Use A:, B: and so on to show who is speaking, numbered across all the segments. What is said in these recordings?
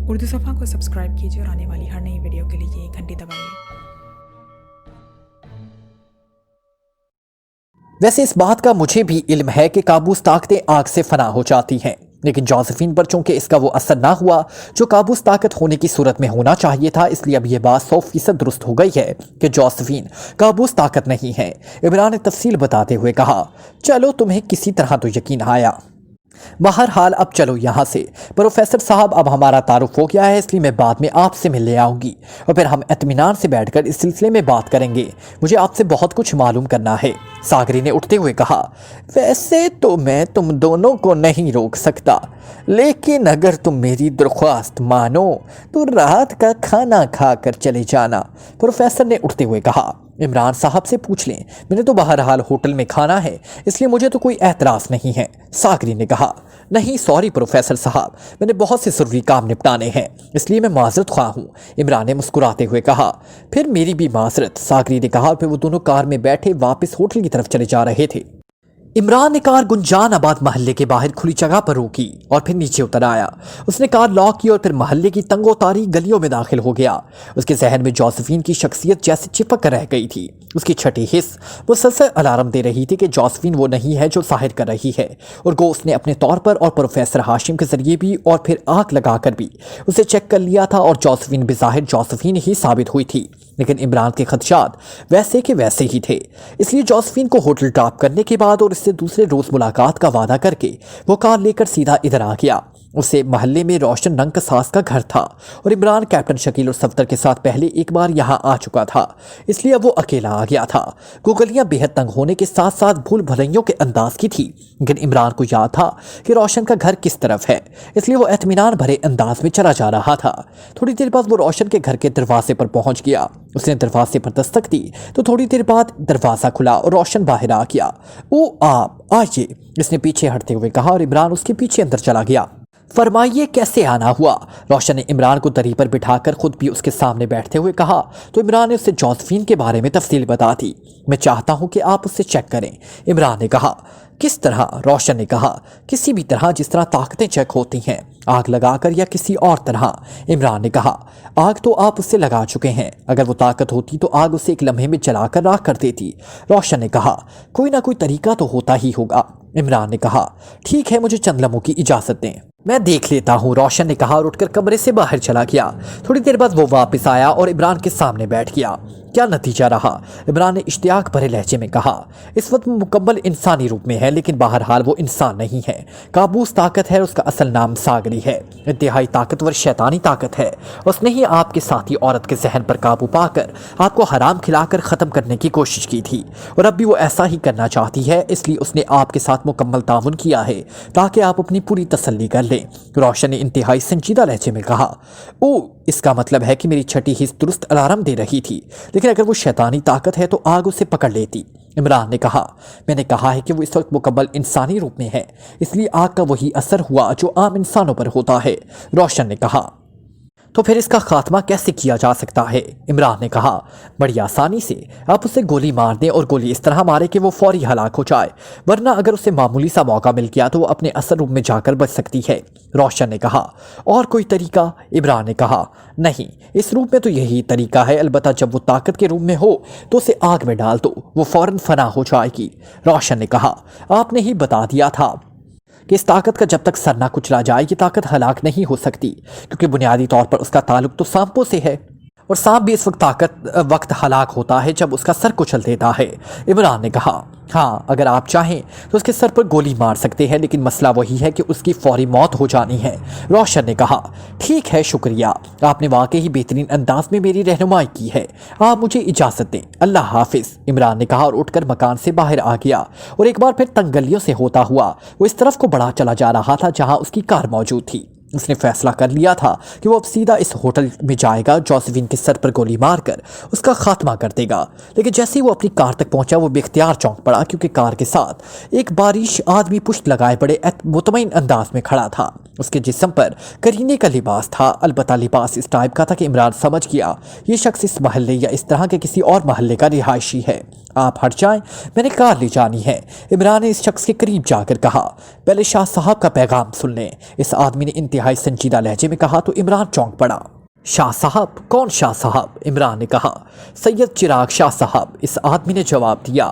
A: उर्दू सफ़ा को सब्सक्राइब कीजिए और आने वाली हर नई वीडियो के लिए घंटी दबाइए।
B: वैसे इस बात का मुझे भी इल्म है कि काबूस ताकतें आग से फना हो जाती हैं, लेकिन जोसेफिन पर चूंकि इसका वो असर ना हुआ जो काबूस ताकत होने की सूरत में होना चाहिए था, इसलिए अब यह बात 100% दुरुस्त हो गई है कि जोसेफिन काबूस ताकत नहीं है। इमरान ने तफसील बताते हुए कहा, चलो तुम्हें किसी तरह तो यकीन आया। बहरहाल अब चलो यहाँ से। प्रोफेसर साहब, अब हमारा तारुफ हो गया है, इसलिए मैं बाद में आपसे मिलने आऊँगी और फिर हम इत्मीनान से बैठकर इस सिलसिले में बात करेंगे। मुझे आपसे बहुत कुछ मालूम करना है। सागरी ने उठते हुए कहा, वैसे तो मैं तुम दोनों को नहीं रोक सकता, लेकिन अगर तुम मेरी दरख्वास्त मानो तो रात का खाना खाकर चले जाना। प्रोफेसर ने उठते हुए कहा, इमरान साहब से पूछ लें, मैंने तो बहरहाल होटल में खाना है, इसलिए मुझे तो कोई एतराज़ नहीं है। सागरी ने कहा, नहीं सॉरी प्रोफेसर साहब, मैंने बहुत से ज़रूरी काम निपटाने हैं, इसलिए मैं माजरत ख्वाह हूँ। इमरान ने मुस्कुराते हुए कहा, फिर मेरी भी माजरत। सागरी ने कहा और फिर वो दोनों कार में बैठे वापस होटल की तरफ चले जा रहे थे। इमरान ने कार गुंजान आबाद महल्ले के बाहर खुली जगह पर रोकी और फिर नीचे उतर आया। उसने कार लॉक की और फिर महल्ले की तंगो तारी गलियों में दाखिल हो गया। उसके जहन में जोसेफिन की शख्सियत जैसे चिपक कर रह गई थी। उसकी छठी हिस्स मुसलसल अलार्म दे रही थी कि जोसेफिन वो नहीं है जो जाहिर कर रही है, और गोश्त ने अपने तौर पर और प्रोफेसर हाशिम के जरिए भी और फिर आंख लगाकर भी उसे चेक कर लिया था, और जोसेफिन बेज़ाहिर जोसेफिन ही साबित हुई थी। लेकिन इमरान के खदशात वैसे के वैसे ही थे, इसलिए जोसेफिन को होटल ड्रॉप करने के बाद और इससे दूसरे रोज मुलाकात का वादा करके वो कार लेकर सीधा इधर आ गया। उसे महल्ले में रोशन रंग का सास का घर था और इमरान कैप्टन शकील और सफ्तर के साथ पहले एक बार यहाँ आ चुका था, इसलिए अब वो अकेला आ गया था। गलियां बेहद तंग होने के साथ साथ भूल भलैयों के अंदाज की थी, लेकिन इमरान को याद था कि रोशन का घर किस तरफ है, इसलिए वो इत्मीनान भरे अंदाज में चला जा रहा था। थोड़ी देर बाद वो रोशन के घर के दरवाजे पर पहुंच गया। उसने दरवाजे पर दस्तक दी तो थोड़ी देर बाद दरवाजा खुला और रोशन बाहर आ गया। ओ आप आइए, इसने पीछे हटते हुए कहा और इमरान उसके पीछे अंदर चला गया। फरमाइए कैसे आना हुआ? रोशन ने इमरान को दरी पर बिठाकर खुद भी उसके सामने बैठते हुए कहा तो इमरान ने उससे जोसेफिन के बारे में तफसील बता दी। मैं चाहता हूं कि आप उससे चेक करें, इमरान ने कहा। किस तरह? रोशन ने कहा, किसी भी तरह जिस तरह ताकतें चेक होती हैं, आग लगाकर या किसी और तरह। इमरान ने कहा, आग तो आप उससे लगा चुके हैं, अगर वो ताकत होती तो आग उसे एक लम्हे में जलाकर राख कर देती। रोशन ने कहा, कोई ना कोई तरीका तो होता ही होगा। इमरान ने कहा, ठीक है, मुझे चंद लम्हों की इजाज़त दें, मैं देख लेता हूँ। रोशन ने कहा और उठकर कमरे से बाहर चला गया। थोड़ी देर बाद वो वापस आया और इमरान के सामने बैठ गया। क्या नतीजा रहा? इमरान ने इश्तियाक भरे लहजे में कहा, इस वक्त मुकम्मल इंसानी रूप में है, लेकिन बहरहाल वो इंसान नहीं है, काबूस ताकत है। उसका असल नाम सागरी है, इंतहाई ताकतवर शैतानी ताकत है। उसने ही आपके साथी औरत के जहन पर काबू पाकर आपको हराम खिलाकर ख़त्म करने की कोशिश की थी, और अब भी वो ऐसा ही करना चाहती है, इसलिए उसने आपके साथ मुकम्मल ताउन किया है ताकि आप अपनी पूरी तसल्ली कर लें। रोशन ने इंतहाई संजीदा लहजे में कहा, ओ, इसका मतलब है कि मेरी छठी हिस्स दुरुस्त अलार्म दे रही थी, लेकिन अगर वो शैतानी ताकत है तो आग उसे पकड़ लेती। इमरान ने कहा, मैंने कहा है कि वो इस वक्त मुकम्मल इंसानी रूप में है, इसलिए आग का वही असर हुआ जो आम इंसानों पर होता है। रोशन ने कहा, तो फिर इसका खात्मा कैसे किया जा सकता है? इमरान ने कहा, बड़ी आसानी से। आप उसे गोली मार दें और गोली इस तरह मारे कि वो फौरी हलाक हो जाए, वरना अगर उसे मामूली सा मौका मिल गया तो वो अपने असल रूप में जाकर बच सकती है। रोशन ने कहा, और कोई तरीका? इमरान ने कहा, नहीं, इस रूप में तो यही तरीका है, अलबत्ता जब वो ताकत के रूप में हो तो उसे आग में डाल दो, वो फौरन फना हो जाएगी। रोशन ने कहा, आपने ही बता दिया था कि इस ताकत का जब तक सर ना कुचला जाए ये ताकत हलाक नहीं हो सकती, क्योंकि बुनियादी तौर पर उसका ताल्लुक तो सांपों से है, और सांप भी इस वक्त हलाक होता है जब उसका सर कुचल देता है। इमरान ने कहा, हाँ, अगर आप चाहें तो उसके सर पर गोली मार सकते हैं, लेकिन मसला वही है कि उसकी फौरी मौत हो जानी है। रोशन ने कहा, ठीक है, शुक्रिया, आपने वाकई ही बेहतरीन अंदाज में मेरी रहनुमाई की है, आप मुझे इजाज़त दें, अल्लाह हाफिज़। इमरान ने कहा और उठकर मकान से बाहर आ गया, और एक बार फिर तंग गलियों से होता हुआ वो इस तरफ को बढ़ा चला जा रहा था जहाँ उसकी कार मौजूद थी। उसने फैसला कर लिया था कि वो अब सीधा इस होटल में जाएगा, जोसेफिन के सर पर गोली मारकर उसका खात्मा कर देगा। लेकिन जैसे ही वो अपनी कार तक पहुंचा वो बेख्तियार चौंक पड़ा, क्योंकि कार के साथ एक बारिश आदमी पुश्त लगाए बड़े मुतमईन अंदाज में खड़ा था। उसके जिस्म पर करीने का लिबास था, अलबत्ता लिबास इस टाइप का था कि इमरान समझ गया ये शख्स इस महल्ले या इस तरह के किसी और महल्ले का रिहायशी है। आप हट जाएं, मैंने कार ले जानी है। इमरान ने इस शख्स के करीब जाकर कहा, पहले शाह साहब का पैगाम सुन लें। इस आदमी ने इंतहाई संजीदा लहजे में कहा तो इमरान चौंक पड़ा। शाह साहब? कौन शाह साहब? इमरान ने कहा, सैयद चिराग शाह साहब। इस आदमी ने जवाब दिया,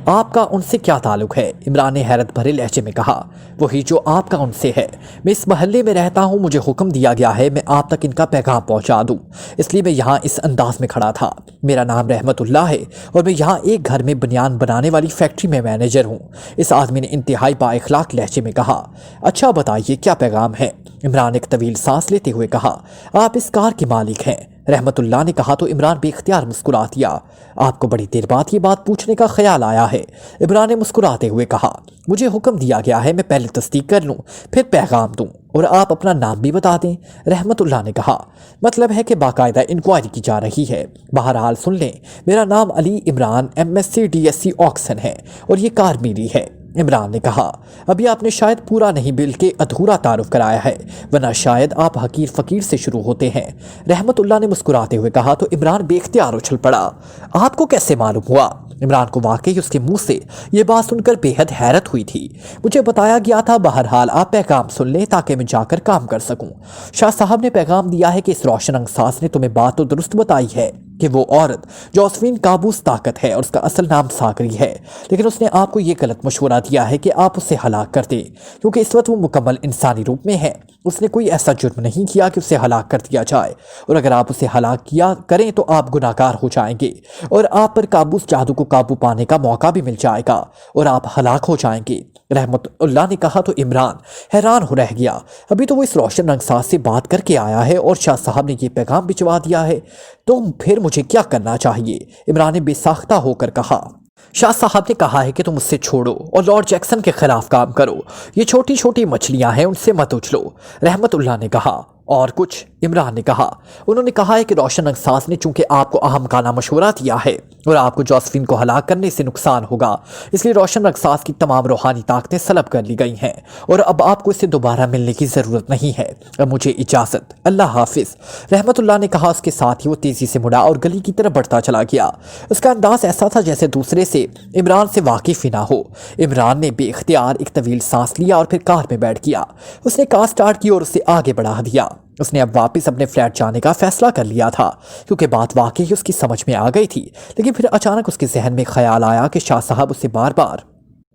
B: आपका उनसे क्या ताल्लुक है? इमरान ने हैरत भरे लहजे में कहा, वही जो आपका उनसे है। मैं इस महल्ले में रहता हूँ, मुझे हुक्म दिया गया है मैं आप तक इनका पैगाम पहुँचा दूँ, इसलिए मैं यहाँ इस अंदाज में खड़ा था। मेरा नाम रहमतुल्लाह है और मैं यहाँ एक घर में बनियान बनाने वाली फैक्ट्री में मैनेजर हूँ। इस आदमी ने इंतहाई बाइखलाक लहजे में कहा, अच्छा बताइए क्या पैगाम है? इमरान एक तवील सांस लेते हुए कहा, आप इस कार के मालिक हैं। रहमतुल्लाह ने कहा तो इमरान बेख्तियार मुस्कुरा दिया। आपको बड़ी देर बाद ये बात पूछने का ख्याल आया है? इमरान ने मुस्कुराते हुए कहा, मुझे हुक्म दिया गया है मैं पहले तस्दीक कर लूं फिर पैगाम दूं और आप अपना नाम भी बता दें। रहमतुल्लाह ने कहा, मतलब है कि बाकायदा इंक्वायरी की जा रही है। बहरहाल सुन लें, मेरा नाम Ali Imran MSc DSc Oxon है और ये कार मेरी है। इमरान ने कहा, अभी आपने शायद पूरा नहीं बल्कि अधूरा तारुफ कराया है, वरना शायद आप हकीर फ़कीर से शुरू होते हैं। रहमतुल्लाह ने मुस्कुराते हुए कहा तो इमरान बेख्तियार उछल पड़ा। आपको कैसे मालूम हुआ? इमरान को वाकई उसके मुंह से ये बात सुनकर बेहद हैरत हुई थी। मुझे बताया गया था, बहरहाल आप पैगाम सुन लें ताकि मैं जाकर काम कर सकूं। शाह साहब ने पैगाम दिया है कि इस रोशन अंगसास ने तुम्हें बात तो दुरुस्त बताई है कि वो औरत जोसेफिन काबूस ताकत है और उसका असल नाम सागरी है, लेकिन उसने आपको ये गलत मशवरा दिया है कि आप उसे हलाक कर दें, क्योंकि इस वक्त वो मुकम्मल इंसानी रूप में है। उसने कोई ऐसा जुर्म नहीं किया कि उसे हलाक कर दिया जाए, और अगर आप उसे हलाक किया करें तो आप गुनाहगार हो जाएंगे और आप पर काबूस जादू को काबू पाने का मौका भी मिल जाएगा और आप हलाक हो जाएंगे। रहमतुल्लाह ने कहा तो इमरान हैरान हो रह गया। अभी तो वो इस रोशन अंगसास से बात करके आया है और शाह साहब ने ये पैगाम भिजवा दिया है, तो फिर मुझे क्या करना चाहिए? इमरान ने बेसाख्ता होकर कहा। शाह साहब ने कहा है कि तुम उससे छोड़ो और लॉर्ड जैक्सन के खिलाफ काम करो। ये छोटी छोटी मछलियां हैं, उनसे मत उछलो। रहमतुल्लाह ने कहा, और कुछ? इमरान ने कहा, उन्होंने कहा है कि रोशन अंगसास ने चूंकि आपको अहमकाना मशवरा दिया है और आपको जोसेफिन को हलाक करने से नुकसान होगा, इसलिए रोशन अंगसास की तमाम रूहानी ताकतें सलब कर ली गई हैं और अब आपको इससे दोबारा मिलने की ज़रूरत नहीं है। अब मुझे इजाज़त, अल्लाह हाफिज़। रहमतुल्लाह ने कहा। उसके साथ ही वो तेज़ी से मुड़ा और गली की तरफ बढ़ता चला गया। उसका अंदाज ऐसा था जैसे दूसरे से इमरान से वाकिफ़ ही ना हो। इमरान ने बेख्तियार एक तवील सांस लिया और फिर कार में बैठ गया। उसने कार स्टार्ट की और उसे आगे बढ़ा दिया। उसने अब वापस अपने फ्लैट जाने का फैसला कर लिया था, क्योंकि बात वाकई उसकी समझ में आ गई थी। लेकिन फिर अचानक उसके जहन में ख्याल आया कि शाह साहब उसे बार बार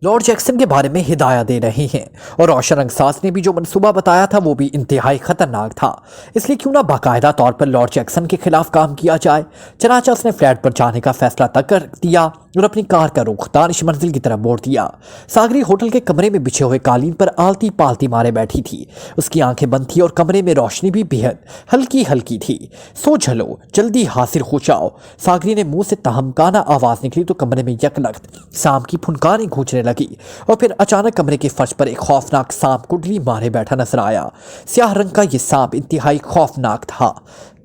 B: लॉर्ड जैक्सन के बारे में हिदायत दे रहे हैं और रोशन अंगसास ने भी जो मंसूबा बताया था वो भी इंतहाई खतरनाक था। इसलिए क्यों ना बाकायदा तौर पर लॉर्ड जैक्सन के खिलाफ काम किया जाए। चनाचा उसने फ्लैट पर जाने का फैसला तक कर दिया और अपनी कार का रुख दानिश मंजिल की तरफ मोड़ दिया। सागरी होटल के कमरे में बिछे हुए कालीन पर आलती पालती मारे बैठी थी। उसकी आंखें बंद थी और कमरे में रोशनी भी बेहद हल्की हल्की थी। सो चलो, जल्दी हासिल हो जाओ। सागरी ने मुंह से तहमकाना आवाज निकली तो कमरे में यकलख्त सांप की फुनकारें गूंजने लगी और फिर अचानक कमरे के फर्श पर एक खौफनाक सांप कुंडली मारे बैठा नजर आया। स्याह रंग का यह सांप इंतहाई खौफनाक था।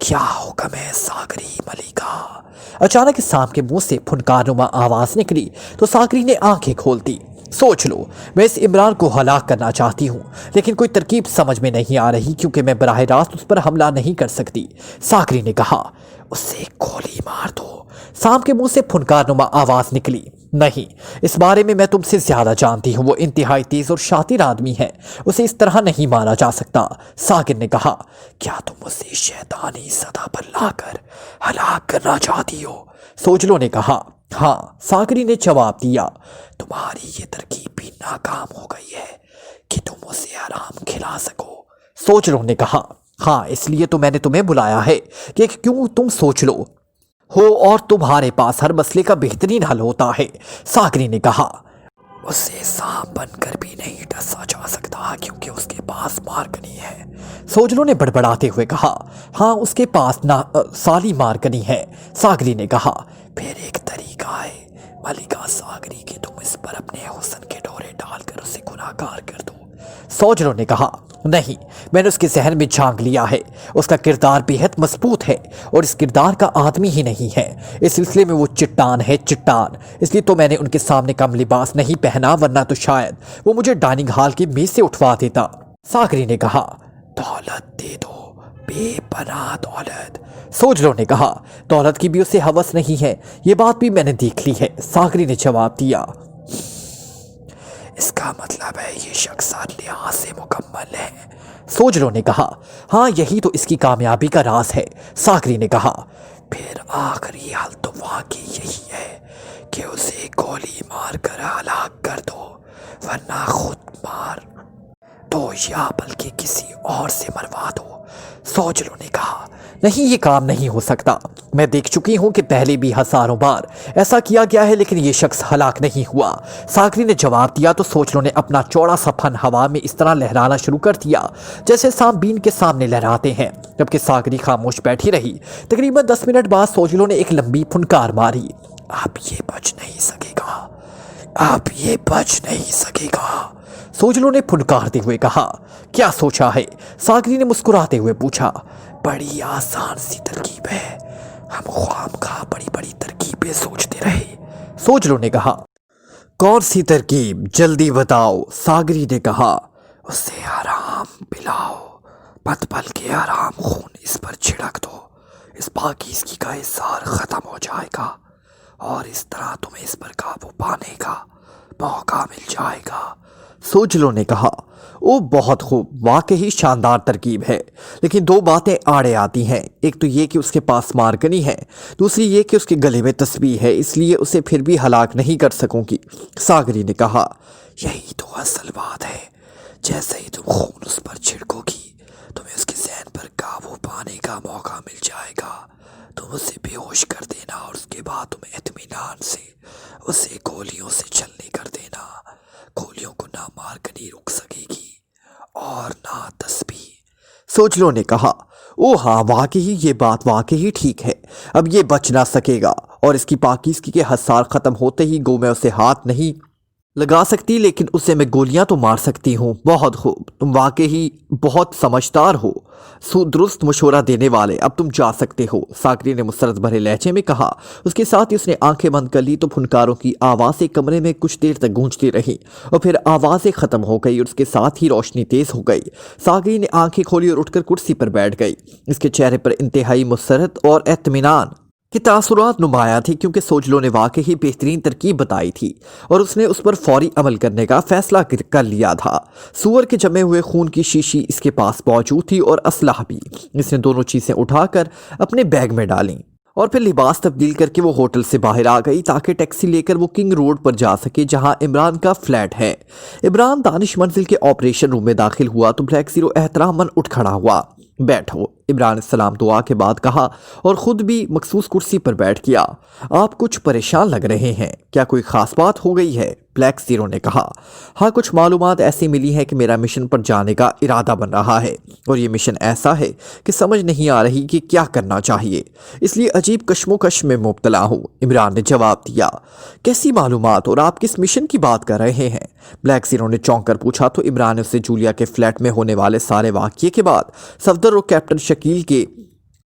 B: क्या हुक्म है सागरी मलिका? अचानक इस सांप के मुंह से फुनकारनुमा आवाज निकली तो सागरी ने आंखें खोल दी। सोच लो, मैं इस इमरान को हलाक करना चाहती हूँ, लेकिन कोई तरकीब समझ में नहीं आ रही क्योंकि मैं बराह रास्त उस पर हमला नहीं कर सकती। सागरी ने कहा, उसे गोली मार दो। सांप के मुंह से फुनकारनुमा आवाज निकली, नहीं, इस बारे में मैं तुमसे ज्यादा जानती हूँ। वो इंतहाई तेज और शातिर आदमी है, उसे इस तरह नहीं मारा जा सकता। सागिर ने कहा, क्या तुम उसे शैतानी सदा पर लाकर हलाक करना चाहती हो? सोजलो ने कहा, हाँ। सागरी ने जवाब दिया, तुम्हारी ये तरकीब भी नाकाम हो गई है कि तुम उसे आराम खिला सको। सोजलो ने कहा, हाँ, इसलिए तो मैंने तुम्हें बुलाया है कि क्यों तुम सोच लो हो और तुम्हारे पास हर मसले का बेहतरीन हल होता है। सागरी ने कहा, उसे सांप बनकर भी नहीं डसा जा सकता क्योंकि उसके पास मार्कनी है। सोजलो ने बड़बड़ाते हुए कहा, हाँ, उसके पास साली मार्कनी है। सागरी ने कहा, फिर एक तरीका है मलिका सागरी कि तुम इस पर अपने हुस्न के डोरे डालकर उसे गुनाहगार कर दो। सोजलो ने कहा, नहीं, मैंने उसके जहन में झांक लिया है। उसका किरदार बेहद मजबूत है और इस किरदार का आदमी ही नहीं है। इस सिलसिले में वो चट्टान है, चट्टान। इसलिए तो मैंने उनके सामने कम लिबास नहीं पहना, वरना तो शायद वो मुझे डाइनिंग हॉल की मेज से उठवा देता। सागरी ने कहा, दौलत दे दो, بے پناہ دولت، سوجلو نے کہا۔ دولت کی بھی اسے ہوس نہیں ہے، یہ بات بھی میں نے دیکھ لی ہے، ساغری نے جواب دیا۔ اس کا مطلب ہے یہ شخص ہر لحاظ سے مکمل ہے، سوجلو نے کہا۔ ہاں یہی تو اس کی کامیابی کا راز ہے، ساغری نے کہا۔ پھر آخری حل تو واقعی یہی ہے کہ اسے گولی مار کر ہلاک کر دو، ورنہ خود مار دو یا بلکہ کسی اور سے مروا دو، سوجلو نے کہا۔ نہیں، یہ کام نہیں ہو سکتا، میں دیکھ چکی ہوں کہ پہلے بھی ہزاروں بار ایسا کیا گیا ہے لیکن یہ شخص ہلاک نہیں ہوا، ساغری نے جواب دیا تو سوجلو نے اپنا چوڑا سا پھن ہوا میں اس طرح لہرانا شروع کر دیا جیسے سامبین کے سامنے لہراتے ہیں، جبکہ ساغری خاموش بیٹھی رہی۔ تقریباً 10 منٹ بعد سوجلو نے ایک لمبی پھنکار ماری۔ اب یہ بچ نہیں سکے گا، اب یہ بچ نہیں سکے گا، سوجلو نے پھنکارتے ہوئے کہا۔ کیا سوچا ہے؟ ساغری نے مسکراتے ہوئے پوچھا۔ بڑی آسان سی ترکیب ہے، ہم خواہ بڑی بڑی ترکیبیں سوچتے رہے، سوجلو نے کہا۔ کون سی ترکیب؟ جلدی بتاؤ، ساغری نے کہا۔ اسے آرام پلاؤ، مت بلکہ آرام خون اس پر چھڑک دو، اس پاکیزگی کا اظہار ختم ہو جائے گا اور اس طرح تمہیں اس پر قابو پانے کا موقع مل جائے گا، سوجلو نے کہا۔ او بہت خوب، واقعی شاندار ترکیب ہے، لیکن دو باتیں آڑے آتی ہیں، ایک تو یہ کہ اس کے پاس مارگنی ہے، دوسری یہ کہ اس کے گلے میں تسبیح ہے، اس لیے اسے پھر بھی ہلاک نہیں کر سکوں گی، ساغری نے کہا۔ یہی تو اصل بات ہے، جیسے ہی تم خون اس پر چھڑکو گی تمہیں اس کے ذہن پر قابو پانے کا موقع مل جائے گا، تم اسے بے ہوش کر دینا اور اس کے بعد تم اطمینان سے اسے گولیوں سے چھلنی کر دینا، گولیوں کو نہ مارگنی رک سکے گی اور نہ تسبیح، سوجلو نے کہا۔ او ہاں، واقعی یہ بات واقعی ٹھیک ہے، اب یہ بچ نہ سکے گا اور اس کی پاکیزگی کے حصار ختم ہوتے ہی گو میں اسے ہاتھ نہیں لگا سکتی لیکن اسے میں گولیاں تو مار سکتی ہوں۔ بہت خوب، تم واقعی بہت سمجھدار ہو، درست مشورہ دینے والے، اب تم جا سکتے ہو، ساغری نے مسرت بھرے لہجے میں کہا۔ اس کے ساتھ ہی اس نے آنکھیں بند کر لی تو پھنکاروں کی آوازیں کمرے میں کچھ دیر تک گونجتی رہی اور پھر آوازیں ختم ہو گئی اور اس کے ساتھ ہی روشنی تیز ہو گئی۔ ساغری نے آنکھیں کھولی اور اٹھ کر کرسی پر بیٹھ گئی، اس کے چہرے پر انتہائی مسرت اور اطمینان کہ تاثرات نمایاں تھی کیونکہ سوجلو نے واقعی بہترین ترکیب بتائی تھی اور اس نے اس پر فوری عمل کرنے کا فیصلہ کر لیا تھا۔ سور کے جمے ہوئے خون کی شیشی اس کے پاس موجود تھی اور اسلحہ بھی، اس نے دونوں چیزیں اٹھا کر اپنے بیگ میں ڈالیں اور پھر لباس تبدیل کر کے وہ ہوٹل سے باہر آ گئی تاکہ ٹیکسی لے کر وہ کنگ روڈ پر جا سکے جہاں عمران کا فلیٹ ہے۔ عمران دانش منزل کے آپریشن روم میں داخل ہوا تو بلیک زیرو احترام اٹھ کھڑا ہوا۔ بیٹھو، عمران نے سلام دعا کے بعد کہا اور خود بھی مخصوص کرسی پر بیٹھ گیا۔ آپ کچھ پریشان لگ رہے ہیں، کیا کوئی خاص بات ہو گئی ہے؟ بلیک زیرو نے کہا۔ ہاں، کچھ معلومات ایسی ملی ہیں کہ میرا مشن پر جانے کا ارادہ بن رہا ہے اور یہ مشن ایسا ہے کہ سمجھ نہیں آ رہی کہ کیا کرنا چاہیے، اس لیے عجیب کشمکش میں مبتلا ہوں، عمران نے جواب دیا۔ کیسی معلومات اور آپ کس مشن کی بات کر رہے ہیں؟ بلیک زیرو نے چونک کر پوچھا تو عمران نے اسے جولیا کے فلیٹ میں ہونے والے سارے واقعے کے بعد صفدر اور کیپٹن شکیل کے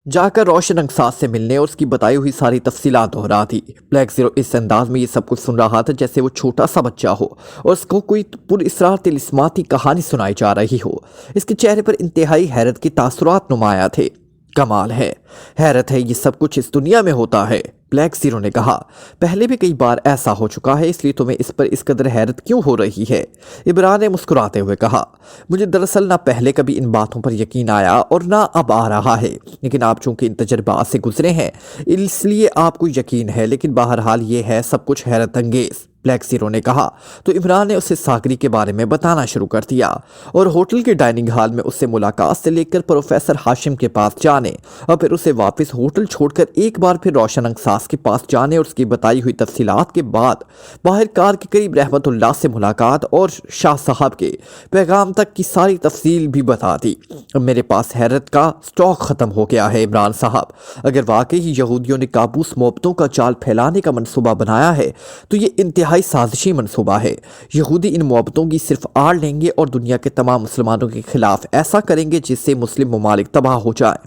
B: جا کر روشن انگساز سے ملنے اور اس کی بتائی ہوئی ساری تفصیلات دہرا دی۔ بلیک زیرو اس انداز میں یہ سب کچھ سن رہا تھا جیسے وہ چھوٹا سا بچہ ہو اور اس کو کوئی پر اسرار طلسماتی کہانی سنائی جا رہی ہو۔ اس کے چہرے پر انتہائی حیرت کے تاثرات نمایاں تھے۔ کمال ہے، حیرت ہے، یہ سب کچھ اس دنیا میں ہوتا ہے، بلیک زیرو نے کہا۔ پہلے بھی کئی بار ایسا ہو چکا ہے، اس لیے تمہیں اس پر اس قدر حیرت کیوں ہو رہی ہے؟ عمران نے مسکراتے ہوئے کہا۔ مجھے دراصل نہ پہلے کبھی ان باتوں پر یقین آیا اور نہ اب آ رہا ہے، لیکن آپ چونکہ ان تجربات سے گزرے ہیں اس لیے آپ کو یقین ہے، لیکن بہرحال یہ ہے سب کچھ حیرت انگیز، بلیک زیرو نے کہا۔ تو عمران نے اسے ساغری کے بارے میں بتانا شروع کر دیا اور ہوٹل کے ڈائننگ ہال میں اس سے ملاقات سے لے کر پروفیسر ہاشم کے پاس جانے اور پھر اسے واپس ہوٹل چھوڑ کر ایک بار پھر روشن انگساز کے پاس جانے اور اس کی بتائی ہوئی تفصیلات کے بعد باہر کار کے قریب رحمت اللہ سے ملاقات اور شاہ صاحب کے پیغام تک کی ساری تفصیل بھی بتا دی۔ اب میرے پاس حیرت کا سٹاک ختم ہو گیا ہے عمران صاحب، اگر واقعی یہودیوں نے کابوس محبتوں کا جال پھیلانے کا منصوبہ بنایا ہے تو یہ انتہائی سازشی منصوبہ ہے۔ یہودی ان محبتوں کی صرف آڑ لیں گے اور دنیا کے تمام مسلمانوں کے خلاف ایسا کریں گے جس سے مسلم ممالک تباہ ہو جائیں۔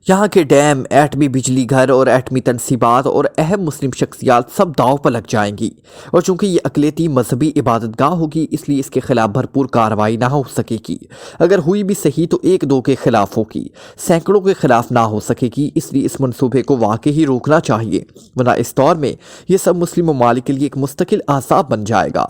B: यहाँ के डैम, एटमी बिजली घर और एटमी तनसीबात और अहम मुस्लिम शख्सियात सब दाव पर लग जाएंगी। और चूंकि ये अकलियती मजहबी इबादतगाह होगी, इसलिए इसके खिलाफ भरपूर कार्रवाई ना हो सकेगी। अगर हुई भी सही तो एक दो के खिलाफ होगी, सैकड़ों के खिलाफ ना हो सकेगी। इसलिए इस मनसूबे को वाकई ही रोकना चाहिए, वरना इस दौर में ये सब मुस्लिम ममालिक के लिए एक मुस्तकिल आसाब बन जाएगा।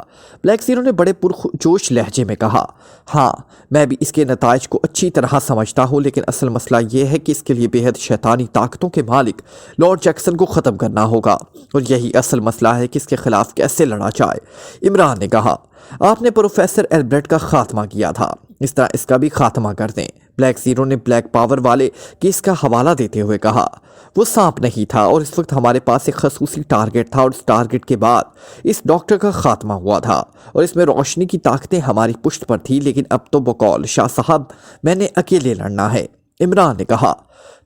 B: ब्लैक ज़ीरो ने बड़े पुरजोश लहजे में कहा, हाँ मैं भी इसके नताइज को अच्छी तरह समझता हूँ, लेकिन असल मसला ये है कि इसके लिए बेहद शैतानी ताकतों के मालिक लॉर्ड जैक्सन को ख़त्म करना होगा, और यही असल मसला है कि इसके खिलाफ कैसे लड़ा जाए। इमरान ने कहा, आपने प्रोफेसर एल्ब्रेट का खात्मा किया था, इस तरह इसका भी खात्मा कर दें। ब्लैक ज़ीरो ने ब्लैक पावर वाले केस का हवाला देते हुए कहा, वो सांप नहीं था और इस वक्त हमारे पास एक खसूसी टारगेट था, और उस टारगेट के बाद इस डॉक्टर का खात्मा हुआ था, और इसमें रोशनी की ताकतें हमारी पुष्ट पर थी। लेकिन अब तो बकौल शाह साहब मैंने अकेले लड़ना है। इमरान ने कहा,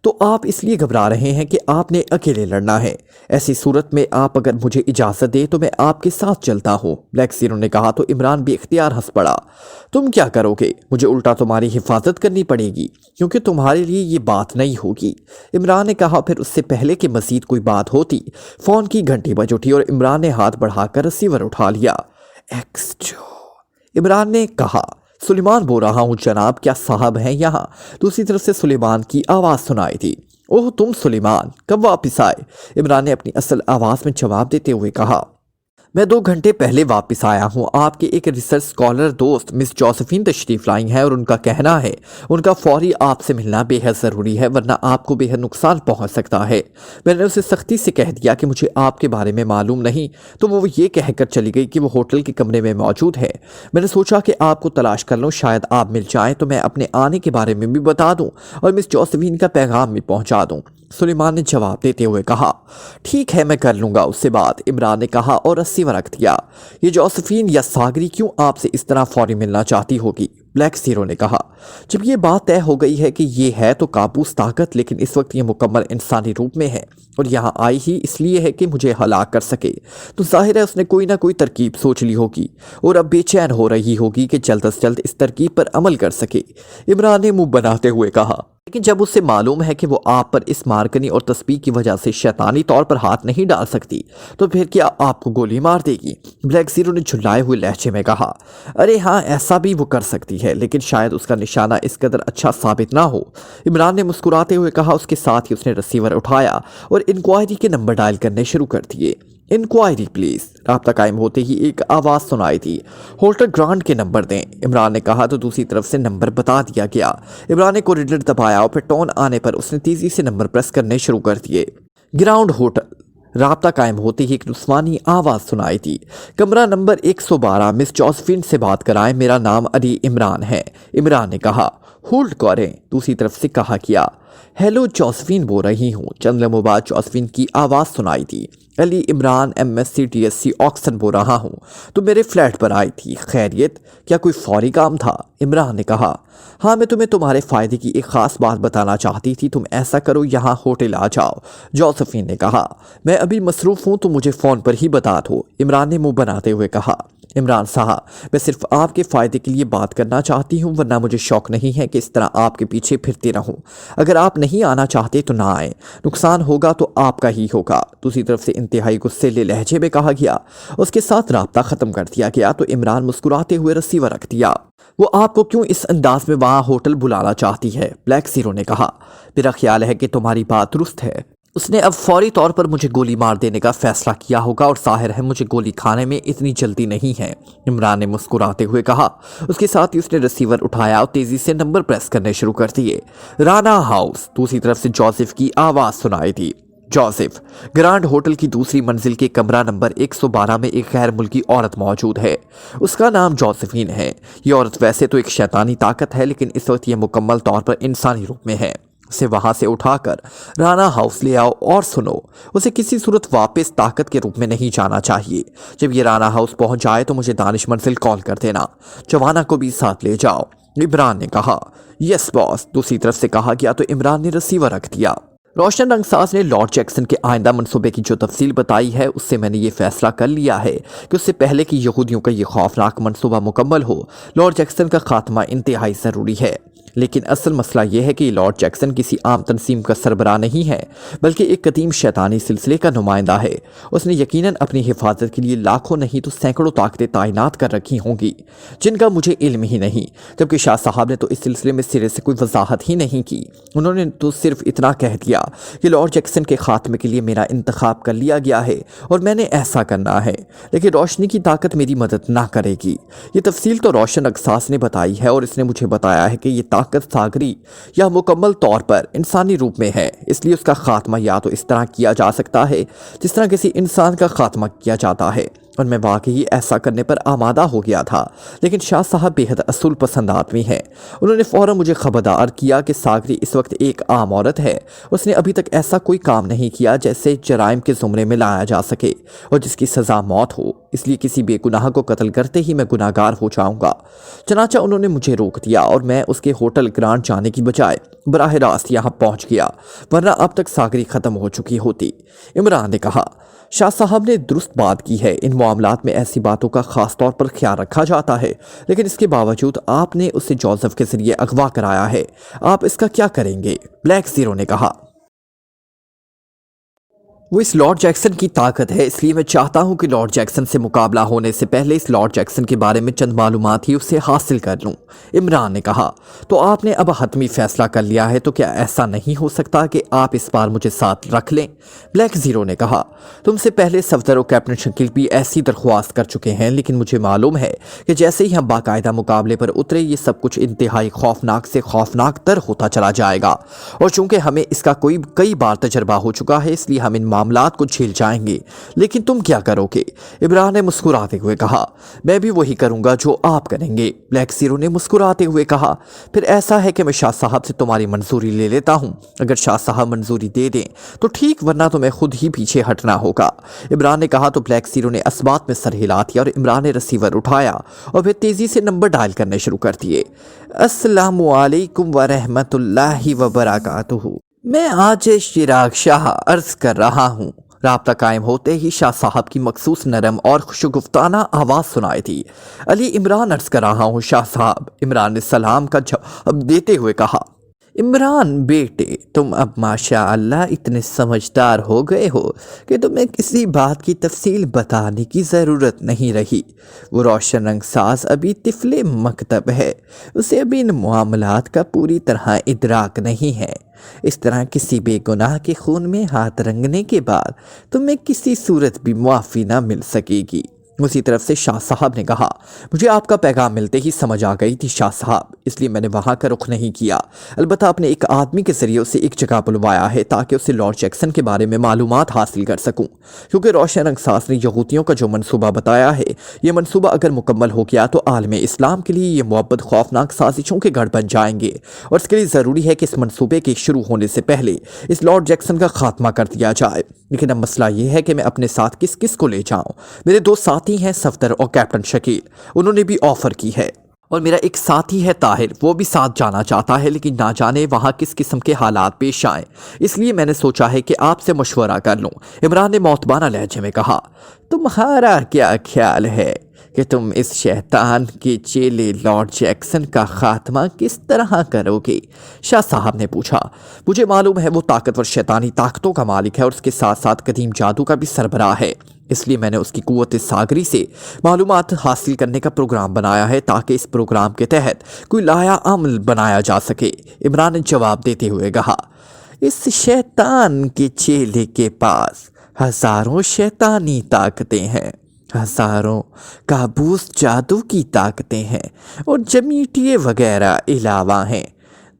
B: तो आप इसलिए घबरा रहे हैं कि आपने अकेले लड़ना है। ऐसी सूरत में आप अगर मुझे इजाज़त दे तो मैं आपके साथ चलता हूँ। ब्लैक ज़ीरो ने कहा तो इमरान भी इख्तियार हंस पड़ा। तुम क्या करोगे? मुझे उल्टा तुम्हारी हिफाजत करनी पड़ेगी, क्योंकि तुम्हारे लिए ये बात नहीं होगी। इमरान ने कहा। फिर उससे पहले कि मज़ीद कोई बात होती, फ़ोन की घंटी बज उठी और इमरान ने हाथ बढ़ाकर रिसीवर उठा लिया। एक्सट्रो, इमरान ने कहा। सुलेमान बोल रहा हूँ जनाब, क्या साहब हैं यहाँ? दूसरी तरफ से सुलेमान की आवाज़ सुनाई थी। ओह तुम सुलेमान, कब वापस आए? इमरान ने अपनी असल आवाज़ में जवाब देते हुए कहा, मैं 2 घंटे पहले वापस आया हूँ। आपके एक रिसर्च स्कॉलर दोस्त मिस जोसेफिन तशरीफ लाई हैं और उनका कहना है उनका फौरी आपसे मिलना बेहद ज़रूरी है, वरना आपको बेहद नुकसान पहुँच सकता है। मैंने उसे सख्ती से कह दिया कि मुझे आपके बारे में मालूम नहीं, तो वो ये कहकर चली गई कि वो होटल के कमरे में मौजूद है। मैंने सोचा कि आपको तलाश कर लूँ, शायद आप मिल जाएँ तो मैं अपने आने के बारे में भी बता दूँ और मिस जोसेफिन का पैगाम भी पहुँचा दूँ। सुलेमान ने जवाब देते हुए कहा, ठीक है मैं कर लूँगा उससे बात। इमरान ने कहा और रिसीवर रख दिया। ये जोसेफिन या सागरी क्यों आपसे इस तरह फौरी मिलना चाहती होगी? ब्लैक ज़ीरो ने कहा, जब ये बात तय हो गई है कि ये है तो काबूस ताकत, लेकिन इस वक्त ये मुकम्मल इंसानी रूप में है और यहाँ आई ही इसलिए है कि मुझे हलाक कर सके, तो जाहिर है उसने कोई ना कोई तरकीब सोच ली होगी और अब बेचैन हो रही होगी कि जल्द से जल्द इस तरकीब पर अमल कर सके। इमरान ने मुंह बनाते हुए कहा, लेकिन जब उससे मालूम है कि वो आप पर इस मारकनी और तस्बीह की वजह से शैतानी तौर पर हाथ नहीं डाल सकती, तो फिर क्या आपको गोली मार देगी? ब्लैक ज़ीरो ने झुल्लाए हुए लहजे में कहा, अरे हाँ ऐसा भी वो कर सकती है, लेकिन शायद उसका निशाना इस कदर अच्छा साबित ना हो। इमरान ने मुस्कुराते हुए कहा। उसके साथ ही उसने रिसीवर उठाया और इंक्वायरी के नंबर डायल करने शुरू कर दिए। Inquiry please. राब्ता कायम होते ही एक आवाज़ सुनाई थी, होटल ग्रांड के नंबर दें। इमरान ने कहा तो दूसरी तरफ से नंबर बता दिया गया। इमरान ने कॉरिडोर दबाया और फिर टोन आने पर उसने तेज़ी से नंबर प्रेस करने शुरू कर दिए। Ground hotel. राब्ता कायम होते ही एक रुस्वानी आवाज़ सुनाई थी, कमरा नंबर 112, मिस जोसेफिन से बात कराएं, मेरा नाम अली इमरान है। इमरान ने कहा, होल्ड करें। दूसरी तरफ से कहा किया, हेलो जोसेफिन बोल रही हूँ। चंद लम्हों बाद जोसेफिन की आवाज़ सुनाई थी, Ali Imran MSc DSc Oxon बोल रहा हूँ, तो मेरे फ्लैट पर आई थी, खैरियत? क्या कोई फौरी काम था? इमरान ने कहा, हाँ मैं तुम्हें तुम्हारे फ़ायदे की एक ख़ास बात बताना चाहती थी, तुम ऐसा करो यहाँ होटल आ जाओ। जोसेफिन ने कहा, मैं अभी मसरूफ़ हूँ तो मुझे फ़ोन पर ही बता दो। इमरान ने मुँह बनाते हुए कहा, इमरान साहब मैं सिर्फ आपके फ़ायदे के लिए बात करना चाहती हूँ, वरना मुझे शौक़ नहीं है कि इस तरह आपके पीछे फिरती रहूँ। अगर आप नहीं आना चाहते तो ना आए, नुकसान होगा तो आपका ही होगा। दूसरी तरफ से इंतहाई गुस्सेले लहजे में कहा गया। उसके साथ राब्ता ख़त्म कर दिया गया तो इमरान मुस्कुराते हुए रिसीवर रख दिया। वो आपको क्यों इस अंदाज में वहाँ होटल बुलाना चाहती है? ब्लैक ज़ीरो ने कहा, मेरा ख्याल है कि तुम्हारी बात दुरुस्त है। उसने अब फौरी तौर पर मुझे गोली मार देने का फैसला किया होगा और जाहिर है मुझे गोली खाने में इतनी जल्दी नहीं है। इमरान ने मुस्कुराते हुए कहा। उसके साथ ही उसने रिसीवर उठाया और तेजी से नंबर प्रेस करने शुरू कर दिए। राना हाउस। दूसरी तरफ से जोसेफ की आवाज़ सुनाई थी, जोसेफ, ग्रांड होटल की दूसरी मंजिल के कमरा नंबर 112 में एक गैर मुल्की औरत मौजूद है। उसका नाम जोसेफिन है। ये औरत वैसे तो एक शैतानी ताकत है, लेकिन इस वक्त ये मुकम्मल तौर पर इंसानी रूप में है। उसे वहां से उठाकर राना हाउस ले आओ और सुनो, उसे किसी सूरत वापस ताकत के रूप में नहीं जाना चाहिए। जब ये राना हाउस पहुंच जाए तो मुझे दानिश मंजिल कॉल कर देना। जवाना को भी साथ ले जाओ। इमरान ने कहा, यस बॉस। दूसरी तरफ से कहा गया तो इमरान ने रिसीवर रख दिया। रोशन रंगसाज ने लॉर्ड जैक्सन के आइंदा मंसूबे की जो तफसील बताई है, उससे मैंने ये फैसला कर लिया है कि उससे पहले कि यहूदियों का ये खौफनाक मंसूबा मुकम्मल हो, लॉर्ड जैक्सन का खात्मा इंतहाई ज़रूरी है। لیکن اصل مسئلہ یہ ہے کہ لارڈ جیکسن کسی عام تنظیم کا سربراہ نہیں ہے بلکہ ایک قدیم شیطانی سلسلے کا نمائندہ ہے۔ اس نے یقیناً اپنی حفاظت کے لیے لاکھوں نہیں تو سینکڑوں طاقتیں تعینات کر رکھی ہوں گی جن کا مجھے علم ہی نہیں، جبکہ شاہ صاحب نے تو اس سلسلے میں سرے سے کوئی وضاحت ہی نہیں کی۔ انہوں نے تو صرف اتنا کہہ دیا کہ لارڈ جیکسن کے خاتمے کے لیے میرا انتخاب کر لیا گیا ہے اور میں نے ایسا کرنا ہے، لیکن روشنی کی طاقت میری مدد نہ کرے گی۔ یہ تفصیل تو روشن اقساص نے بتائی ہے اور اس نے مجھے بتایا ہے کہ یہ طاقت ساگری یا مکمل طور پر انسانی روپ میں ہے، اس لیے اس کا خاتمہ یا تو اس طرح کیا جا سکتا ہے جس طرح کسی انسان کا خاتمہ کیا جاتا ہے، اور میں واقعی ایسا کرنے پر آمادہ ہو گیا تھا۔ لیکن شاہ صاحب بے حد اصول پسند آدمی ہیں۔ انہوں نے فوراً مجھے خبردار کیا کہ ساگری اس وقت ایک عام عورت ہے، اس نے ابھی تک ایسا کوئی کام نہیں کیا جیسے جرائم کے زمرے میں لایا جا سکے اور جس کی سزا موت ہو، اس لیے کسی بے گناہ کو قتل کرتے ہی میں گناہ گار ہو جاؤں گا۔ چنانچہ انہوں نے مجھے روک دیا اور میں اس کے ہوٹل گرانڈ جانے کی بجائے براہ راست یہاں پہنچ گیا، ورنہ اب تک ساگری ختم ہو چکی ہوتی۔ عمران نے کہا، شاہ صاحب نے درست بات کی ہے، ان معاملات میں ایسی باتوں کا خاص طور پر خیال رکھا جاتا ہے، لیکن اس کے باوجود آپ نے اسے جوزف کے ذریعے اغوا کرایا ہے، آپ اس کا کیا کریں گے؟ بلیک زیرو نے کہا، وہ اس لارڈ جیکسن کی طاقت ہے، اس لیے میں چاہتا ہوں کہ لارڈ جیکسن سے مقابلہ ہونے سے پہلے اس لارڈ جیکسن کے بارے میں چند معلومات ہی اس سے حاصل کر لوں۔ عمران نے کہا، تو آپ نے اب حتمی فیصلہ کر لیا ہے، تو کیا ایسا نہیں ہو سکتا کہ آپ اس بار مجھے ساتھ رکھ لیں؟ بلیک زیرو نے کہا، تم سے پہلے صفدر اور کیپٹن شکیل بھی ایسی درخواست کر چکے ہیں، لیکن مجھے معلوم ہے کہ جیسے ہی ہم باقاعدہ مقابلے پر اترے یہ سب کچھ انتہائی خوفناک سے خوفناک تر ہوتا چلا جائے گا، اور چونکہ ہمیں اس کا کئی بار تجربہ ہو چکا ہے، اس لیے ہم ان معاملات کو جھیل جائیں گے۔ لیکن تم کیا کرو گے؟ عمران نے مسکراتے ہوئے کہا، میں بھی وہی کروں گا جو آپ کریں گے۔ بلیک زیرو نے مسکراتے ہوئے کہا، پھر ایسا ہے کہ میں شاہ صاحب سے تمہاری منظوری لے لیتا ہوں، اگر شاہ صاحب منظوری دے دیں تو ٹھیک، ورنہ تو میں خود ہی پیچھے ہٹنا ہوگا۔ عمران نے کہا تو بلیک زیرو نے اسبات میں سر ہلا دیا اور عمران نے رسیور اٹھایا اور پھر تیزی سے نمبر ڈائل کرنے شروع کر دیے۔ السلام علیکم ورحمۃ اللہ وبرکاتہ، میں آج چراغ شاہ عرض کر رہا ہوں۔ رابطہ قائم ہوتے ہی شاہ صاحب کی مخصوص نرم اور خوشگفتانہ آواز سنائی تھی۔ علی عمران عرض کر رہا ہوں شاہ صاحب، عمران نے سلام کا جواب دیتے ہوئے کہا۔ عمران بیٹے، تم اب ماشاء اللہ اتنے سمجھدار ہو گئے ہو کہ تمہیں کسی بات کی تفصیل بتانے کی ضرورت نہیں رہی۔ وہ روشن رنگ ساز ابھی طفل مکتب ہے، اسے ابھی ان معاملات کا پوری طرح ادراک نہیں ہے۔ اس طرح کسی بے گناہ کے خون میں ہاتھ رنگنے کے بعد تمہیں کسی صورت بھی معافی نہ مل سکے گی۔ اسی طرف سے شاہ صاحب نے کہا، مجھے آپ کا پیغام ملتے ہی سمجھ آ گئی تھی شاہ صاحب، اس لیے میں نے وہاں کا رخ نہیں کیا، البتہ اپنے ایک آدمی کے ذریعے اسے ایک جگہ بلوایا ہے تاکہ اسے لارڈ جیکسن کے بارے میں معلومات حاصل کر سکوں، کیونکہ روشن اقساص نے یہودیوں کا جو منصوبہ بتایا ہے، یہ منصوبہ اگر مکمل ہو گیا تو عالم اسلام کے لیے یہ معبد خوفناک سازشوں کے گڑھ بن جائیں گے، اور اس کے لیے ضروری ہے کہ اس منصوبے کے شروع ہونے سے پہلے اس لارڈ جیکسن کا خاتمہ کر دیا جائے۔ لیکن اب مسئلہ یہ ہے کہ میں اپنے ساتھ کس کس کو لے جاؤں؟ میرے دو ساتھی ہیں صفدر اور کیپٹن شکیل، انہوں نے بھی آفر کی ہے، اور میرا ایک ساتھی ہے طاہر، وہ بھی ساتھ جانا چاہتا ہے، لیکن نہ جانے وہاں کس قسم کے حالات پیش آئیں، اس لیے میں نے سوچا ہے کہ آپ سے مشورہ کر لوں۔ عمران نے موتبانہ لہجے میں کہا، تمہارا کیا خیال ہے کہ تم اس شیطان کے چیلے لارڈ جیکسن کا خاتمہ کس طرح کرو گے؟ شاہ صاحب نے پوچھا۔ مجھے معلوم ہے وہ طاقتور شیطانی طاقتوں کا مالک ہے اور اس کے ساتھ ساتھ قدیم جادو کا بھی سربراہ ہے، اس لیے میں نے اس کی قوت ساگری سے معلومات حاصل کرنے کا پروگرام بنایا ہے تاکہ اس پروگرام کے تحت کوئی لایا عمل بنایا جا سکے۔ عمران نے جواب دیتے ہوئے کہا، اس شیطان کے چیلے کے پاس ہزاروں شیطانی طاقتیں ہیں، ہزاروں کابوس جادو کی طاقتیں ہیں اور جمیٹیے وغیرہ علاوہ ہیں،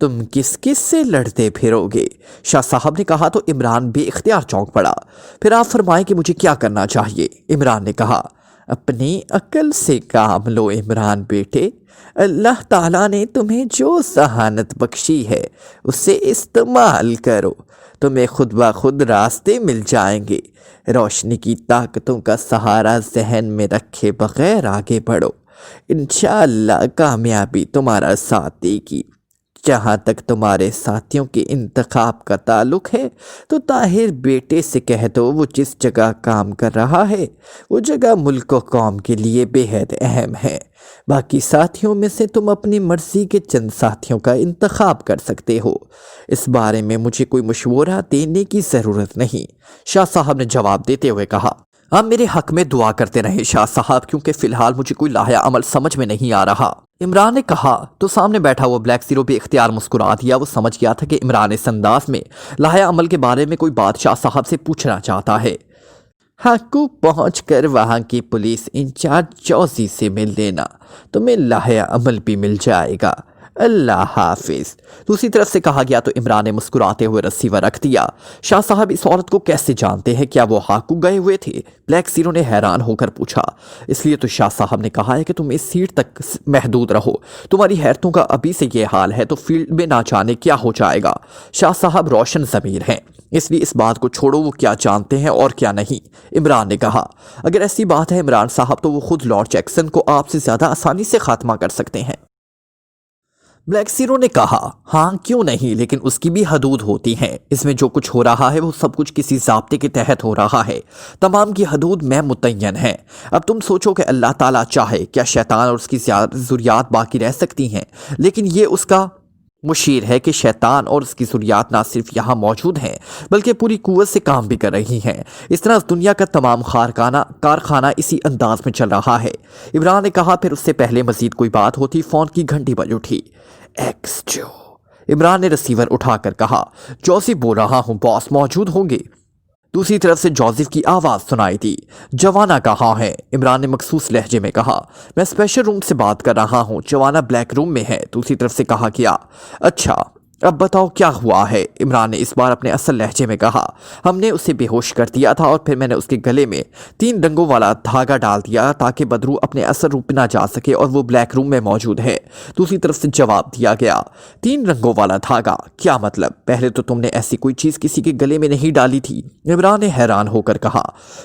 B: تم کس کس سے لڑتے پھرو گے؟ شاہ صاحب نے کہا تو عمران بے اختیار چونک پڑا۔ پھر آپ فرمائیں کہ مجھے کیا کرنا چاہیے؟ عمران نے کہا، اپنی عقل سے کام لو عمران بیٹے، اللہ تعالیٰ نے تمہیں جو ذہانت بخشی ہے اسے استعمال کرو، تمہیں خود بخود راستے مل جائیں گے، روشنی کی طاقتوں کا سہارا ذہن میں رکھے بغیر آگے بڑھو، انشاءاللہ کامیابی تمہارا ساتھ دے گی۔ جہاں تک تمہارے ساتھیوں کے انتخاب کا تعلق ہے تو طاہر بیٹے سے کہہ دو وہ جس جگہ کام کر رہا ہے وہ جگہ ملک و قوم کے لیے بے حد اہم ہے۔ باقی ساتھیوں میں سے تم اپنی مرضی کے چند ساتھیوں کا انتخاب کر سکتے ہو۔ اس بارے میں مجھے کوئی مشورہ دینے کی ضرورت نہیں، شاہ صاحب نے جواب دیتے ہوئے کہا۔ آپ میرے حق میں دعا کرتے رہیں شاہ صاحب، کیونکہ فی الحال مجھے کوئی لاہیا عمل سمجھ میں نہیں آ رہا۔ عمران نے کہا تو سامنے بیٹھا وہ بلیک زیرو بھی اختیار مسکرا دیا۔ وہ سمجھ گیا تھا کہ عمران اس انداز میں لاہیا عمل کے بارے میں کوئی بات شاہ صاحب سے پوچھنا چاہتا ہے۔ ہاکو پہنچ کر وہاں کی پولیس انچارج جوزی سے مل لینا، تمہیں لاہیا عمل بھی مل جائے گا۔ اللہ حافظ۔ دوسری طرف سے کہا گیا تو عمران نے مسکراتے ہوئے رسیور رکھ دیا۔ شاہ صاحب اس عورت کو کیسے جانتے ہیں؟ کیا وہ ہاکو گئے ہوئے تھے؟ بلیک زیرو نے حیران ہو کر پوچھا۔ اس لیے تو شاہ صاحب نے کہا ہے کہ تم اس سیٹ تک محدود رہو، تمہاری حیرتوں کا ابھی سے یہ حال ہے تو فیلڈ میں نہ جانے کیا ہو جائے گا۔ شاہ صاحب روشن ضمیر ہیں، اس لیے اس بات کو چھوڑو وہ کیا جانتے ہیں اور کیا نہیں، عمران نے کہا۔ اگر ایسی بات ہے عمران صاحب تو وہ خود لارڈ جیکسن کو آپ سے زیادہ آسانی سے خاتمہ کر سکتے ہیں۔ بلیک زیرو نے کہا ہاں کیوں نہیں، لیکن اس کی بھی حدود ہوتی ہیں۔ اس میں جو کچھ ہو رہا ہے وہ سب کچھ کسی ضابطے کے تحت ہو رہا ہے، تمام کی حدود میں متعین ہیں۔ اب تم سوچو کہ اللہ تعالیٰ چاہے کیا شیطان اور اس کی ذریات باقی رہ سکتی ہیں؟ لیکن یہ اس کا مشیر ہے کہ شیطان اور اس کی ذریات نہ صرف یہاں موجود ہیں بلکہ پوری قوت سے کام بھی کر رہی ہیں۔ اس طرح اس دنیا کا تمام کارخانہ اسی انداز میں چل رہا ہے، عمران نے کہا۔ پھر اس سے پہلے مزید کوئی بات ہوتی فون کی گھنٹی بج اٹھی۔ ایکس جو، عمران نے رسیور اٹھا کر کہا۔ جوزف بول رہا ہوں باس، موجود ہوں گے؟ دوسری طرف سے جوزف کی آواز سنائی دی۔ جوانا کہاں ہے؟ عمران نے مخصوص لہجے میں کہا۔ میں اسپیشل روم سے بات کر رہا ہوں، جوانا بلیک روم میں ہے، دوسری طرف سے کہا گیا۔ اچھا اب بتاؤ کیا ہوا ہے؟ عمران نے اس بار اپنے اصل لہجے میں کہا۔ ہم نے اسے بے ہوش کر دیا تھا اور پھر میں نے اس کے گلے میں 3 رنگوں والا دھاگا ڈال دیا تاکہ بدرو اپنے اصل روپ میں نہ جا سکے، اور وہ بلیک روم میں موجود ہے، دوسری طرف سے جواب دیا گیا۔ 3 رنگوں والا دھاگا کیا مطلب؟ پہلے تو تم نے ایسی کوئی چیز کسی کے گلے میں نہیں ڈالی تھی، عمران نے حیران ہو کر کہا۔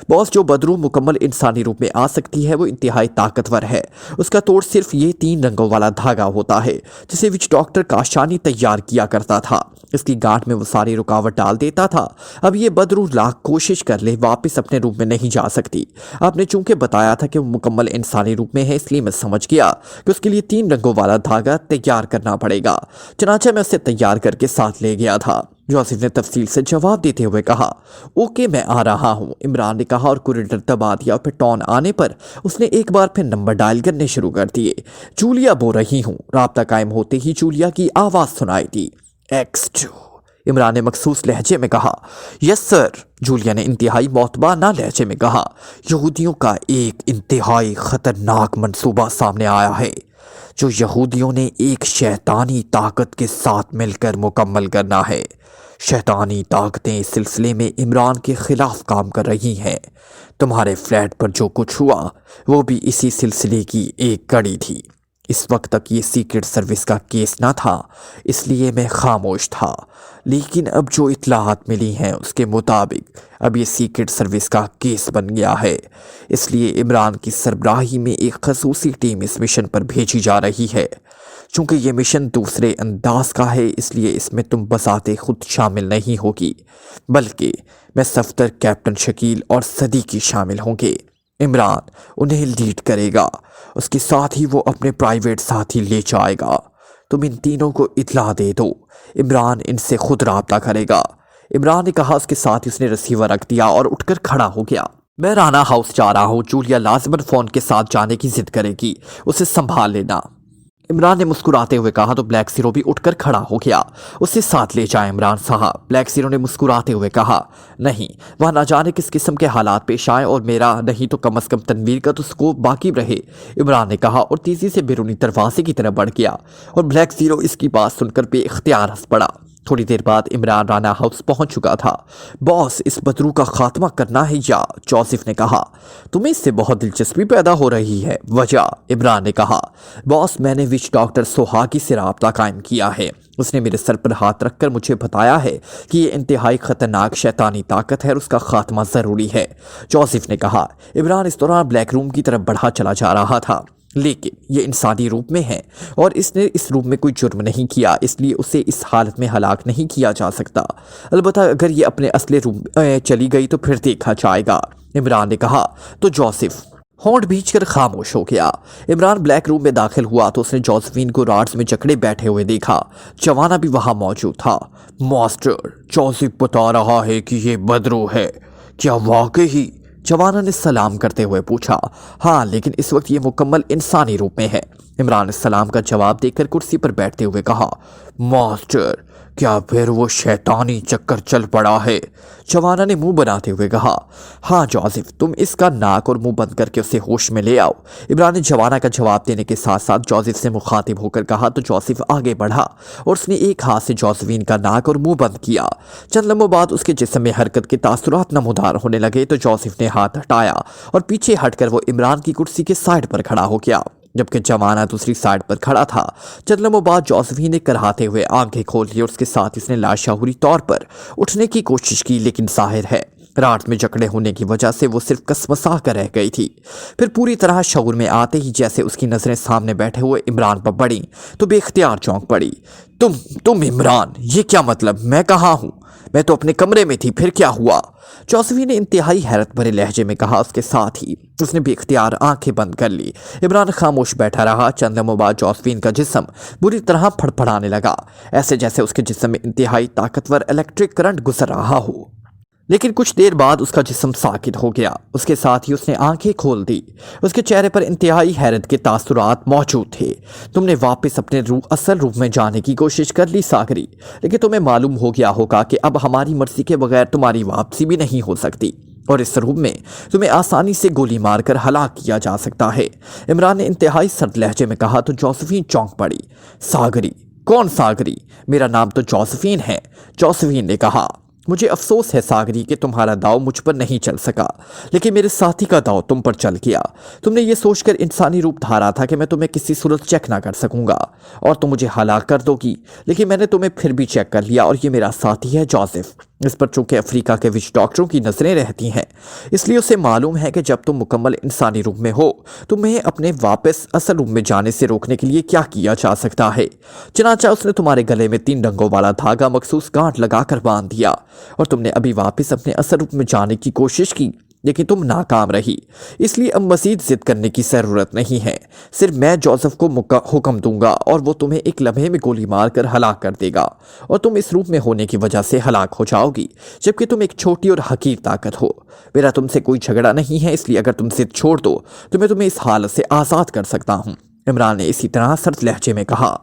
B: باس جو بدرو مکمل انسانی روپ میں آ سکتی ہے وہ انتہائی طاقتور ہے، اس کا توڑ صرف یہ 3 رنگوں والا دھاگا ہوتا ہے جسے وچ ڈاکٹر کاشانی تیار کیا کرتا تھا۔ اس کی گانٹ میں وہ ساری رکاوٹ ڈال دیتا تھا۔ اب یہ بدرو لاکھ کوشش کر لے واپس اپنے روپ میں نہیں جا سکتی۔ آپ نے چونکہ بتایا تھا کہ وہ مکمل انسانی روپ میں ہے، اس لیے میں سمجھ گیا کہ اس کے لیے 3 رنگوں والا دھاگا تیار کرنا پڑے گا، چنانچہ میں اسے تیار کر کے ساتھ لے گیا تھا۔ جوزف نے تفصیل سے جواب دیتے ہوئے کہا۔ اوکے میں آ رہا ہوں، عمران نے کہا اور کوریڈور دبا دیا۔ پھر ٹون آنے پر اس نے ایک بار پھر نمبر ڈائل کرنے شروع کر دیے۔ جولیا بول رہی ہوں۔ رابطہ قائم ہوتے ہی جولیا کی آواز سنائی دی۔ ایکس جو، عمران نے مخصوص لہجے میں کہا۔ یس سر، جولیا نے انتہائی معتبانہ لہجے میں کہا۔ یہودیوں کا ایک انتہائی خطرناک منصوبہ سامنے آیا ہے جو یہودیوں نے ایک شیطانی طاقت کے ساتھ مل کر مکمل کرنا ہے۔ شیطانی طاقتیں اس سلسلے میں عمران کے خلاف کام کر رہی ہیں۔ تمہارے فلیٹ پر جو کچھ ہوا وہ بھی اسی سلسلے کی ایک کڑی تھی۔ اس وقت تک یہ سیکرٹ سروس کا کیس نہ تھا، اس لیے میں خاموش تھا، لیکن اب جو اطلاعات ملی ہیں اس کے مطابق اب یہ سیکرٹ سروس کا کیس بن گیا ہے۔ اس لیے عمران کی سربراہی میں ایک خصوصی ٹیم اس مشن پر بھیجی جا رہی ہے۔ چونکہ یہ مشن دوسرے انداز کا ہے اس لیے اس میں تم بذات خود شامل نہیں ہوگی، بلکہ میں صفدر، کیپٹن شکیل اور صدیقی شامل ہوں گے۔ عمران انہیں لیڈ کرے گا، اس کے ساتھ ہی وہ اپنے پرائیویٹ ساتھی لے جائے گا۔ تم ان تینوں کو اطلاع دے دو، عمران ان سے خود رابطہ کرے گا، عمران نے کہا۔ اس کے ساتھ ہی اس نے رسیور رکھ دیا اور اٹھ کر کھڑا ہو گیا۔ میں رانا ہاؤس جا رہا ہوں، جولیا لازماً فون کے ساتھ جانے کی ضد کرے گی، اسے سنبھال لینا، عمران نے مسکراتے ہوئے کہا تو بلیک زیرو بھی اٹھ کر کھڑا ہو گیا۔ اسے ساتھ لے جائیں عمران صاحب، بلیک زیرو نے مسکراتے ہوئے کہا۔ نہیں، وہاں نہ جانے کس قسم کے حالات پیش آئیں اور میرا نہیں تو کم از کم تنویر کا تو سکوپ باقی رہے، عمران نے کہا اور تیزی سے بیرونی دروازے کی طرف بڑھ گیا، اور بلیک زیرو اس کی بات سن کر بے اختیار ہنس پڑا۔ تھوڑی دیر بعد عمران رانا ہاؤس پہنچ چکا تھا۔ باس اس بدرو کا خاتمہ کرنا ہے یا؟ جوزف نے کہا۔ تمہیں اس سے بہت دلچسپی پیدا ہو رہی ہے، وجہ؟ عمران نے کہا۔ باس میں نے وچ ڈاکٹر سوہاگی سے رابطہ قائم کیا ہے، اس نے میرے سر پر ہاتھ رکھ کر مجھے بتایا ہے کہ یہ انتہائی خطرناک شیطانی طاقت ہے اور اس کا خاتمہ ضروری ہے، جوزف نے کہا۔ عمران اس دوران بلیک روم کی طرف بڑھا چلا جا رہا تھا، लेकिन ये इंसानी रूप में है और इसने इस रूप में कोई जुर्म नहीं किया, इसलिए उसे इस हालत में हलाक नहीं किया जा सकता। अलबत्ता अगर ये अपने असली रूप में चली गई तो फिर देखा जाएगा, इमरान ने कहा। तो जोसेफ होंठ भींचकर खामोश हो गया। इमरान ब्लैक रूम में दाखिल हुआ तो उसने जोसेफीन को राड्स में जकड़े बैठे हुए देखा। जवाना भी वहां मौजूद था। मास्टर, जोसेफ बता रहा है कि ये बदरू है, क्या वाकई? जवाना ने सलाम करते हुए पूछा। हाँ, लेकिन इस वक्त ये मुकम्मल इंसानी रूप में है। इमरान ने सलाम का जवाब देकर कुर्सी पर बैठते हुए कहा। मास्टर, क्या फिर वो शैतानी चक्कर चल पड़ा है? जवाना ने मुंह बनाते हुए कहा। हाँ जोसेफ, तुम इसका नाक और मुंह बंद करके उसे होश में ले आओ। इमरान ने जवाना का जवाब देने के साथ साथ जोसेफ से मुखातिब होकर कहा तो जोसेफ आगे बढ़ा और उसने एक हाथ से जोसेफीन का नाक और मुंह बंद किया। चंद लम्हों बाद उसके जिस्म में हरकत के तासुरात नमूदार होने लगे तो जोसेफ ने हाथ हटाया और पीछे हटकर वो इमरान की कुर्सी के साइड पर खड़ा हो गया, जबकि जवाना दूसरी साइड पर खड़ा था। चंद लम्हों बाद जोसेफीन ने कराहते हुए आंखें खोल ली और उसके साथ इसने लाशहूरी तौर पर उठने की कोशिश की, लेकिन जाहिर है रात में जकड़े होने की वजह से वो सिर्फ कसमसा कर रह गई थी। फिर पूरी तरह शऊर में आते ही जैसे उसकी नजरें सामने बैठे हुए इमरान पर पड़ी तो बेख्तियार चौंक पड़ी। तुम इमरान, ये क्या मतलब? मैं कहाँ हूँ? मैं तो अपने कमरे में थी, फिर क्या हुआ? जोसेफीन ने इंतहाई हैरत भरे लहजे में कहा। उसके साथ ही उसने बेख्तियार आंखें बंद कर ली। इमरान खामोश बैठा रहा। चंद लम्हों बाद जोसेफीन का जिस्म बुरी तरह फड़फड़ाने लगा, ऐसे जैसे उसके जिस्म में इंतहाई ताकतवर इलेक्ट्रिक करंट गुजर रहा हो। लेकिन कुछ देर बाद उसका जिस्म साकित हो गया। उसके साथ ही उसने आंखें खोल दी। उसके चेहरे पर इंतहाई हैरत के तासुरात मौजूद थे। तुमने वापस अपने असल रूप में जाने की कोशिश कर ली सागरी, लेकिन तुम्हें मालूम हो गया होगा कि अब हमारी मर्जी के बगैर तुम्हारी वापसी भी नहीं हो सकती और इस रूप में तुम्हें आसानी से गोली मारकर हलाक किया जा सकता है। इमरान ने इंतहाई सर्द लहजे में कहा तो जोसेफीन चौंक पड़ी। सागरी? कौन सागरी? मेरा नाम तो जोसेफीन है, जोसेफीन ने कहा। मुझे अफसोस है सागरी कि तुम्हारा दाव मुझ पर नहीं चल सका, लेकिन मेरे साथी का दाव तुम पर चल गया। तुमने ये सोचकर इंसानी रूप धारा था कि मैं तुम्हें किसी सूरत चेक ना कर सकूंगा और तुम मुझे हलाक कर दोगी, लेकिन मैंने तुम्हें फिर भी चेक कर लिया और ये मेरा साथी है जोसेफ। इस पर चूंकि अफ्रीका के विच डॉक्टरों की नजरें रहती हैं, इसलिए उसे मालूम है कि जब तुम मुकम्मल इंसानी रूप में हो तुम्हें अपने वापस असल रूप में जाने से रोकने के लिए क्या किया जा सकता है। चनाचा उसने तुम्हारे गले में 3 रंगों वाला धागा मखसूस गांठ लगाकर बांध दिया और तुमने अभी वापस अपने असल रूप में जाने की कोशिश की, लेकिन तुम नाकाम रही। इसलिए अब मजीद जिद करने की जरूरत नहीं है। सिर्फ मैं जोसेफ को हुक्म दूंगा और वो तुम्हें एक लम्हे में गोली मारकर हलाक कर देगा और तुम इस रूप में होने की वजह से हलाक हो जाओगी, जबकि तुम एक छोटी और हकीर ताकत हो। मेरा तुमसे कोई झगड़ा नहीं है, इसलिए अगर तुम जिद छोड़ दो तो मैं तुम्हें इस हालत से आज़ाद कर सकता हूँ। इमरान ने इसी तरह सर्द लहजे में कहा।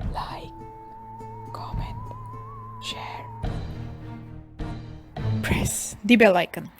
A: Like, comment, share, press the bell icon.